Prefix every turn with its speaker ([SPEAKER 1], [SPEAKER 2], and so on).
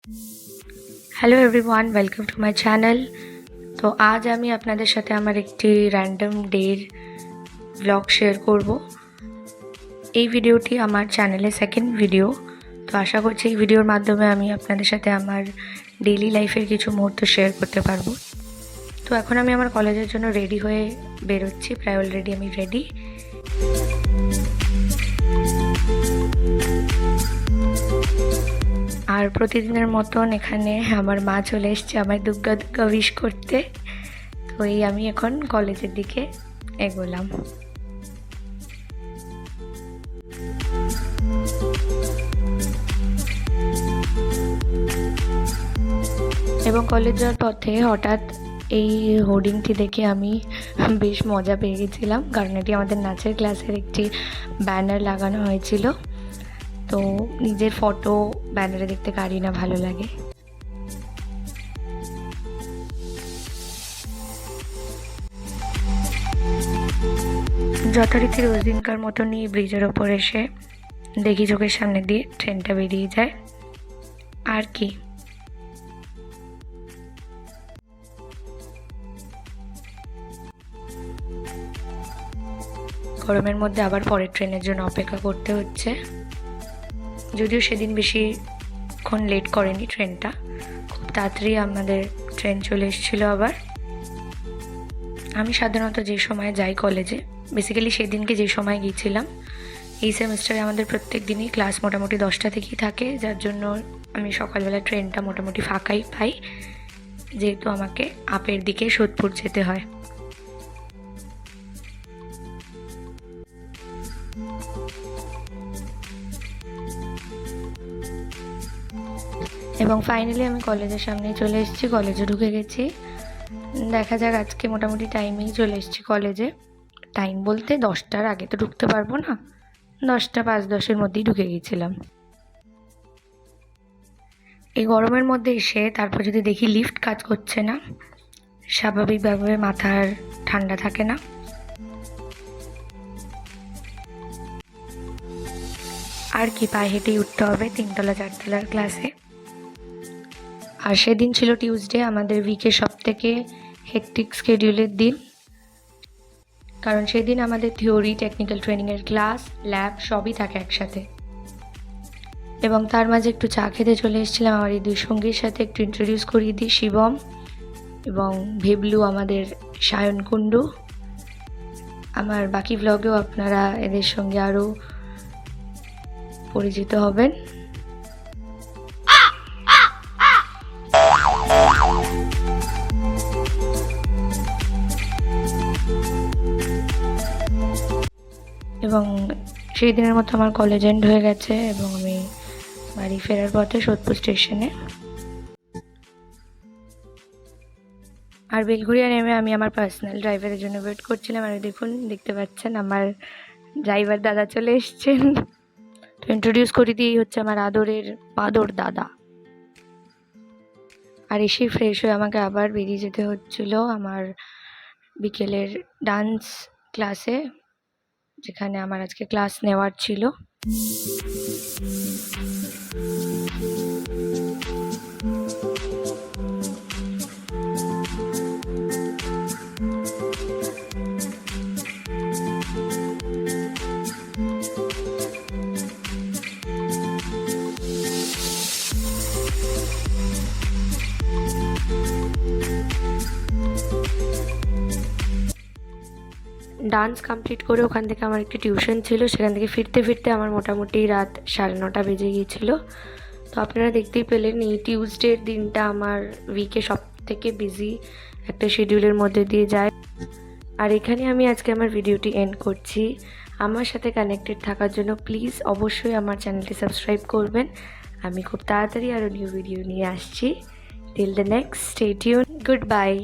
[SPEAKER 1] Hello everyone, welcome to my channel. তো আজ আমি আপনাদের সাথে আমার একটি র্যান্ডম ডের ব্লগ শেয়ার করব। এই ভিডিওটি আমার চ্যানেলের সেকেন্ড ভিডিও। তো আশা করছি এই ভিডিওর মাধ্যমে আমি আপনাদের সাথে আমার ডেইলি লাইফের কিছু মুহূর্ত শেয়ার করতে পারবো। তো এখন আমি আমার কলেজের জন্য রেডি হয়ে বেরোচ্ছি, প্রায় অলরেডি আমি রেডি। আর প্রতিদিনের মতন এখানে আমার মা চলে এসছে আমায় দুগ্গা দুগ্গা উইশ করতে। তো এই আমি এখন কলেজের দিকে এগোলাম। এবং কলেজ যাওয়ার পথে হঠাৎ এই হোর্ডিংটি দেখে আমি বেশ মজা পেয়ে গেছিলাম, কারণ এটি আমাদের নাচের ক্লাসের একটি ব্যানার লাগানো হয়েছিল। তো নিজের ফটো ব্যানারে দেখতে কারই না ভালো লাগে। যথারীতি রোজ দিনকার মতনই ব্রিজের ওপর এসে দেখি চোখের সামনে দিয়ে ট্রেনটা বেরিয়ে যায়। আর কি, গরমের মধ্যে আবার পরের ট্রেনের জন্য অপেক্ষা করতে হচ্ছে। যদিও সেদিন বেশিক্ষণ লেট করেনি ট্রেনটা, খুব তাড়াতাড়ি আমাদের ট্রেন চলে এসেছিলো আবার। আমি সাধারণত যে সময় যাই কলেজে, বেসিক্যালি সেদিনকে যে সময় গিয়েছিলাম, এই সেমিস্টারে আমাদের প্রত্যেক দিনই ক্লাস মোটামুটি 10টা থেকেই থাকে, যার জন্য আমি সকালবেলা ট্রেনটা মোটামুটি ফাঁকাই পাই, যেহেতু আমাকে আপের দিকে সোদপুর যেতে হয়। এবং ফাইনালি আমি কলেজের সামনে চলে এসেছি, কলেজে ঢুকে গেছি। দেখা যাক, আজকে মোটামুটি টাইমেই চলে এসেছি কলেজে। টাইম বলতে 10টার আগে তো ঢুকতে পারবো না, 10টা 5-10-এর মধ্যেই ঢুকে গিয়েছিলাম। এই গরমের মধ্যে এসে তারপর যদি দেখি লিফট কাজ করছে না, স্বাভাবিকভাবে মাথার ঠান্ডা থাকে না। আর কি, পায়ে হেঁটেই উঠতে হবে 3তলা 4তলার ক্লাসে। আর সেদিন ছিল টিউসডে, আমাদের উইকের সবথেকে হেকটিক শিডিউলের দিন, কারণ সেদিন আমাদের থিওরি, টেকনিক্যাল ট্রেনিংয়ের ক্লাস, ল্যাব সবই থাকে একসাথে। এবং তার মাঝে একটু চা খেতে চলে এসেছিলাম আমার এই দুই সঙ্গীর সাথে। একটু ইন্ট্রোডিউস করিয়ে দিই, শিবম এবং ভেবলু আমাদের সায়ন কুণ্ডু। আমার বাকি ব্লগেও আপনারা এদের সঙ্গে আরও পরিচিত হবেন। এবং সেই দিনের মতো আমার কলেজ এন্ড হয়ে গেছে এবং আমি বাড়ি ফেরার পথে সোদপুর স্টেশনে। আর বেলঘড়িয়া নেমে আমি আমার পার্সোনাল ড্রাইভারের জন্য ওয়েট করছিলাম। আর দেখুন, দেখতে পাচ্ছেন আমার ড্রাইভার দাদা চলে এসছেন। তো ইন্ট্রোডিউস করে দিয়েই হচ্ছে আমার আদরের বাদর দাদা। আর এসেই ফ্রেশ হয়ে আমাকে আবার বেরিয়ে যেতে হচ্ছিল আমার বিকেলের ডান্স ক্লাসে, যেখানে আমার আজকে ক্লাস নেওয়ার ছিল। ডান্স কমপ্লিট করে ওখান থেকে আমার একটি টিউশন ছিল, সেখান থেকে ফিরতে ফিরতে আমার মোটামুটি রাত 9:30 বেজে গিয়েছিল। তো আপনারা দেখতেই পেলেন, এই টিউসডের দিনটা আমার উইকে সব থেকে বিজি একটা শিডিউলের মধ্যে দিয়ে যায়। আর এখানে আমি আজকে আমার ভিডিওটি এন্ড করছি। আমার সাথে কানেক্টেড থাকার জন্য প্লিজ অবশ্যই আমার চ্যানেলটি সাবস্ক্রাইব করবেন। আমি খুব তাড়াতাড়ি আরও নিউ ভিডিও নিয়ে আসছি। Till the next, stay tune, good bye.